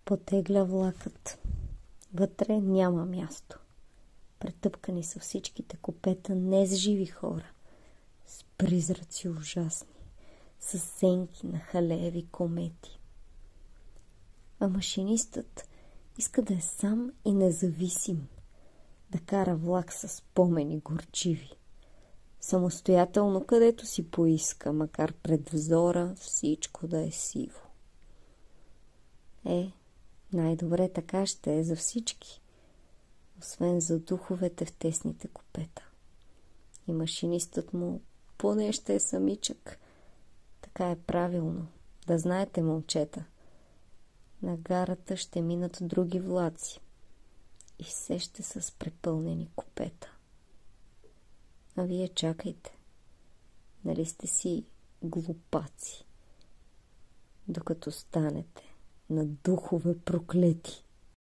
Потегля влакът. Вътре няма място. Претъпкани са всичките купета не с живи хора, с призраци ужасни, с сенки на халееви комети. А машинистът иска да е сам и независим, да кара влак с спомени горчиви, самостоятелно където си поиска, макар пред взора всичко да е сиво. Най-добре така ще е за всички, освен за духовете в тесните купета. И машинистът му поне ще е самичък. Така е правилно. Да знаете, момчета, на гарата ще минат други влаци и все ще са с препълнени купета. А вие чакайте. Нали сте си глупаци, докато станете на духове проклети.